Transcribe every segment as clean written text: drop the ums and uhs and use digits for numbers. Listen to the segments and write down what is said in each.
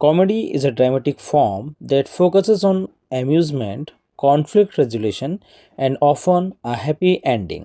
Comedy is a dramatic form that focuses on amusement, conflict resolution, and often a happy ending.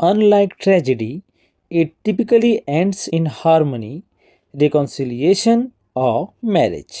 Unlike tragedy, it typically ends in harmony, reconciliation or marriage.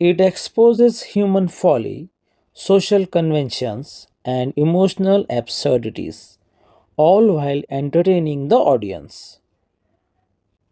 It exposes human folly, social conventions, and emotional absurdities, all while entertaining the audience.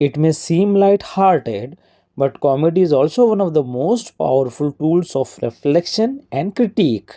It may seem light-hearted, but comedy is also one of the most powerful tools of reflection and critique.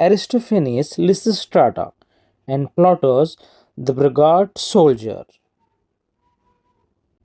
Aristophanes' Lysistrata and Plautus the Brigand Soldier।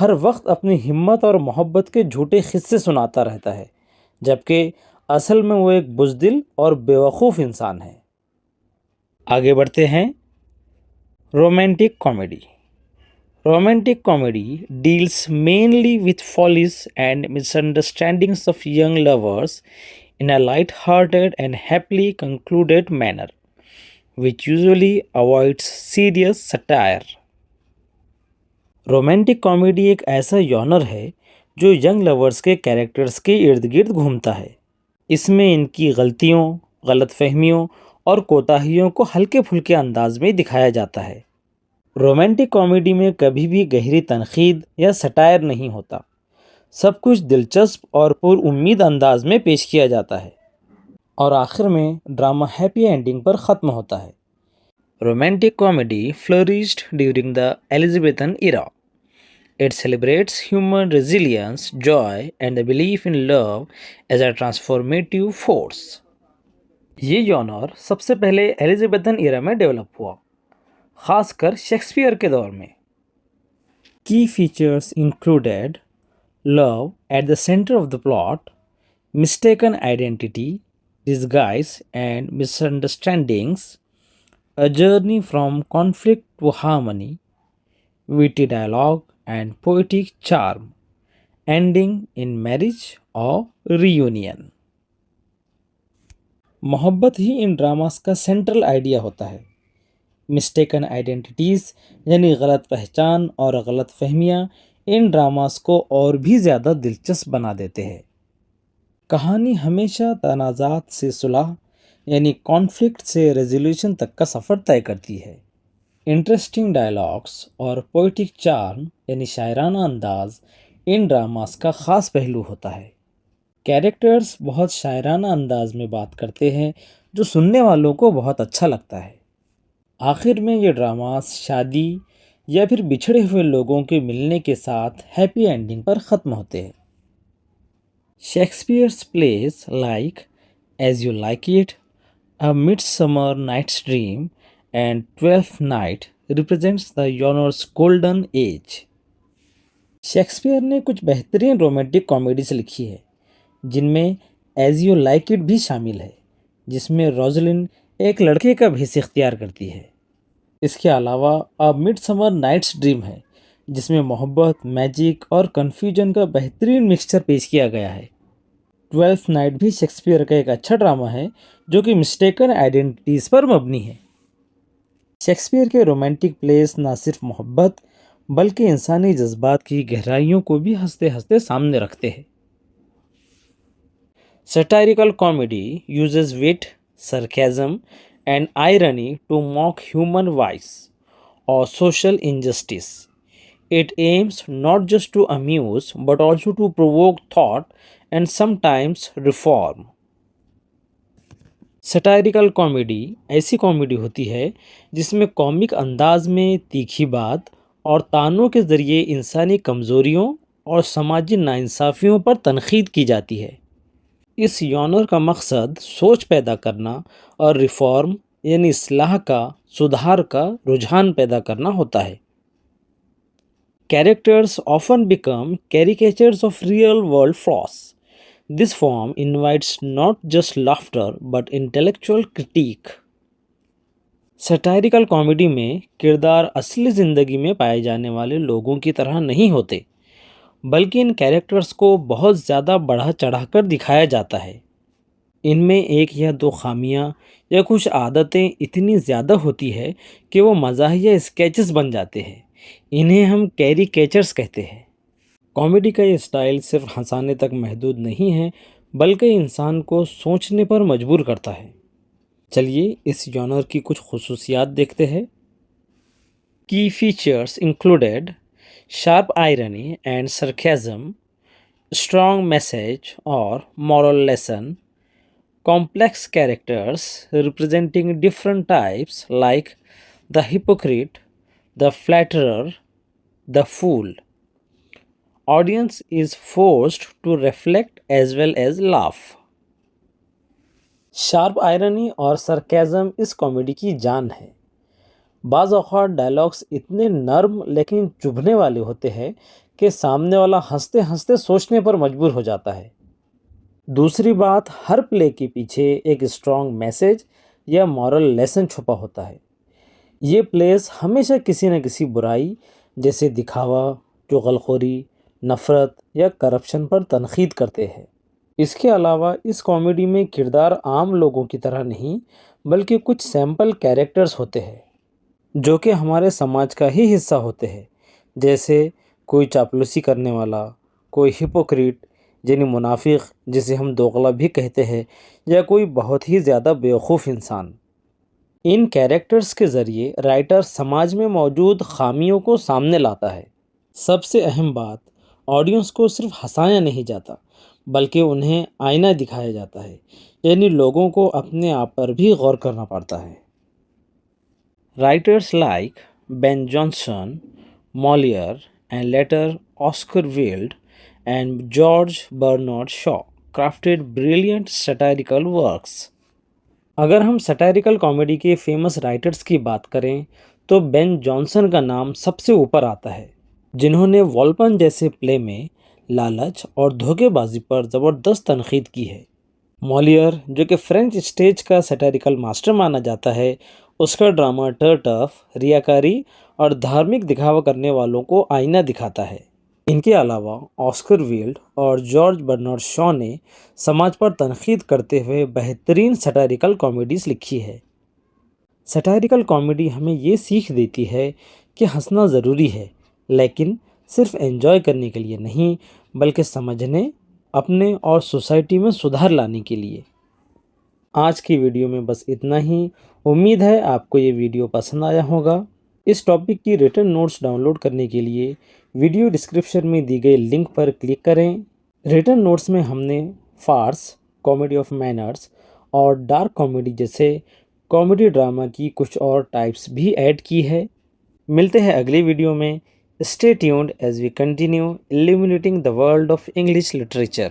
ہر وقت اپنی ہمت اور محبت کے جھوٹے قصے سناتا رہتا ہے، جبکہ اصل میں وہ ایک بزدل اور بیوقوف انسان ہے۔ آگے بڑھتے ہیں۔ Romantic comedy. Romantic comedy deals mainly with follies and misunderstandings of young lovers in a light-hearted and happily concluded manner, which usually avoids serious satire. Romantic comedy ایک ایسا یونر ہے جو ینگ لورز کے کیریکٹرز کے ارد گرد گھومتا ہے۔ اس میں ان کی غلطیوں، غلط فہمیوں اور کوتاہیوں کو ہلکے پھلکے انداز میں دکھایا جاتا ہے۔ رومانٹک کامیڈی میں کبھی بھی گہری تنقید یا سٹائر نہیں ہوتا، سب کچھ دلچسپ اور پر امید انداز میں پیش کیا جاتا ہے، اور آخر میں ڈرامہ ہیپی اینڈنگ پر ختم ہوتا ہے۔ Romantic comedy flourished during the Elizabethan era. It celebrates human resilience, joy, and the belief in love as a transformative force. یہ یونر سب سے پہلے ایلزابتھن ایرا میں ڈیولپ ہوا، خاص کر شیکسپیئر کے دور میں۔ کی features included love at the centre of the plot, mistaken identity, disguise and مس انڈرسٹینڈنگس، a journey from conflict to harmony, witty dialogue and poetic charm, ending in marriage or reunion. محبت ہی ان ڈراماز کا central idea ہوتا ہے۔ Mistaken identities یعنی غلط پہچان اور غلط فہمیاں ان ڈراماز کو اور بھی زیادہ دلچسپ بنا دیتے ہیں۔ کہانی ہمیشہ تنازعات سے صلح یعنی کانفلکٹ سے ریزولوشن تک کا سفر طے کرتی ہے۔ انٹرسٹنگ ڈائلاگس اور پوئٹک چارم یعنی شاعرانہ انداز ان ڈراماز کا خاص پہلو ہوتا ہے۔ کیریکٹرز بہت شاعرانہ انداز میں بات کرتے ہیں جو سننے والوں کو بہت اچھا لگتا ہے۔ آخر میں یہ ڈراماز شادی یا پھر بچھڑے ہوئے لوگوں کے ملنے کے ساتھ ہیپی اینڈنگ پر ختم ہوتے ہیں۔ شیکسپیئر's plays like As You Like It, A Midsummer Night's Dream and Twelfth Night represents the genre's golden age. Shakespeare نے کچھ بہترین رومانٹک کامیڈیز لکھی ہے، جن میں ایز یو لائک اٹ بھی شامل ہے، جس میں روزلن ایک لڑکے کا بھیس اختیار کرتی ہے۔ اس کے علاوہ A Midsummer Night's Dream ہے، جس میں محبت، میجک اور کنفیوژن کا بہترین مکسچر پیش کیا گیا ہے۔ ٹویلتھ نائٹ بھی شیکسپیئر کا ایک اچھا ڈرامہ ہے جو کہ مسٹیکن آئیڈینٹیز پر مبنی ہے۔ شیکسپیئر کے رومانٹک پلیز نہ صرف محبت بلکہ انسانی جذبات کی گہرائیوں کو بھی ہنستے ہنستے سامنے رکھتے ہیں۔ Satirical comedy uses wit, sarcasm, and irony to mock human vice or social injustice. It aims not just to amuse but also to provoke thought and sometimes reform. Satirical comedy ایسی کامیڈی ہوتی ہے جس میں comic انداز میں تیکھی بات اور تانوں کے ذریعے انسانی کمزوریوں اور سماجی ناانصافیوں پر تنقید کی جاتی ہے۔ اس یونر کا مقصد سوچ پیدا کرنا اور ریفارم یعنی اصلاح کا، سدھار کا رجحان پیدا کرنا ہوتا ہے۔ Characters often become caricatures of real-world flaws. This form invites not just laughter but intellectual critique. Satirical comedy میں کردار اصلی زندگی میں پائے جانے والے لوگوں کی طرح نہیں ہوتے، بلکہ ان کیریکٹرز کو بہت زیادہ بڑھا چڑھا کر دکھایا جاتا ہے۔ ان میں ایک یا دو خامیاں یا کچھ عادتیں اتنی زیادہ ہوتی ہے کہ وہ مزاحیہ اسکیچز بن جاتے ہیں۔ انہیں ہم کیریکیچرز کہتے ہیں۔ کامیڈی کا یہ سٹائل صرف ہنسانے تک محدود نہیں ہے بلکہ انسان کو سوچنے پر مجبور کرتا ہے۔ چلیے اس جانر کی کچھ خصوصیات دیکھتے ہیں۔ Key features included sharp irony and sarcasm, strong message اور moral lesson, complex characters representing different types like the hypocrite, the flatterer, the fool. Audience is forced to reflect as well as laugh. Sharp irony اور سرکیزم اس comedy کی جان ہے۔ بعض اوقات dialogues اتنے نرم لیکن چبھنے والے ہوتے ہیں کہ سامنے والا ہنستے ہنستے سوچنے پر مجبور ہو جاتا ہے۔ دوسری بات، ہر پلے کے پیچھے ایک اسٹرانگ میسج یا مورل لیسن چھپا ہوتا ہے۔ یہ پلیز ہمیشہ کسی نہ کسی برائی جیسے دکھاوا، چغل خوری، نفرت یا کرپشن پر تنقید کرتے ہیں۔ اس کے علاوہ اس کامیڈی میں کردار عام لوگوں کی طرح نہیں بلکہ کچھ سیمپل کیریکٹرز ہوتے ہیں جو کہ ہمارے سماج کا ہی حصہ ہوتے ہیں، جیسے کوئی چاپلوسی کرنے والا، کوئی ہپوکریٹ یعنی منافق جسے ہم دوغلا بھی کہتے ہیں، یا کوئی بہت ہی زیادہ بیوقوف انسان۔ ان کیریکٹرز کے ذریعے رائٹر سماج میں موجود خامیوں کو سامنے لاتا ہے۔ سب سے اہم بات، آڈینس کو صرف ہنسایا نہیں جاتا بلکہ انہیں آئینہ دکھایا جاتا ہے، یعنی لوگوں کو اپنے آپ پر بھی غور کرنا پڑتا ہے۔ Writers like Ben Jonson, Moliere and later Oscar Wilde and George Bernard Shaw crafted brilliant satirical works۔ اگر ہم سٹائریکل کامیڈی کے فیمس رائٹرز کی بات کریں تو بین جانسن کا نام سب سے اوپر آتا ہے، جنہوں نے والپن جیسے پلے میں لالچ اور دھوکے بازی پر زبردست تنقید کی ہے۔ مولیئر، جو کہ فرینچ اسٹیج کا سٹائریکل ماسٹر مانا جاتا ہے، اس کا ڈرامہ ٹرٹف ریاکاری اور دھارمک دکھاوا کرنے والوں کو آئینہ دکھاتا ہے۔ ان کے علاوہ آسکر ویلڈ اور جارج برنارڈ شا نے سماج پر تنقید کرتے ہوئے بہترین سٹائریکل کامیڈیز لکھی ہے۔ سٹائریکل کامیڈی ہمیں یہ سیکھ دیتی ہے کہ ہنسنا ضروری ہے، لیکن صرف انجوائے کرنے کے لیے نہیں بلکہ سمجھنے، اپنے اور سوسائٹی میں سدھار لانے کے لیے۔ آج کی ویڈیو میں بس اتنا ہی۔ امید ہے آپ کو یہ ویڈیو پسند آیا ہوگا۔ اس ٹاپک کی ریٹن نوٹس ڈاؤن لوڈ کرنے کے لیے ویڈیو ڈسکرپشن میں دی گئی لنک پر کلک کریں۔ ریٹن نوٹس میں ہم نے فارس، کامیڈی آف مینرز اور ڈارک کامیڈی جیسے کامیڈی ڈرامہ کی کچھ اور ٹائپس بھی ایڈ کی ہے۔ ملتے ہیں اگلی ویڈیو میں۔ Stay tuned as we continue illuminating the world of English literature۔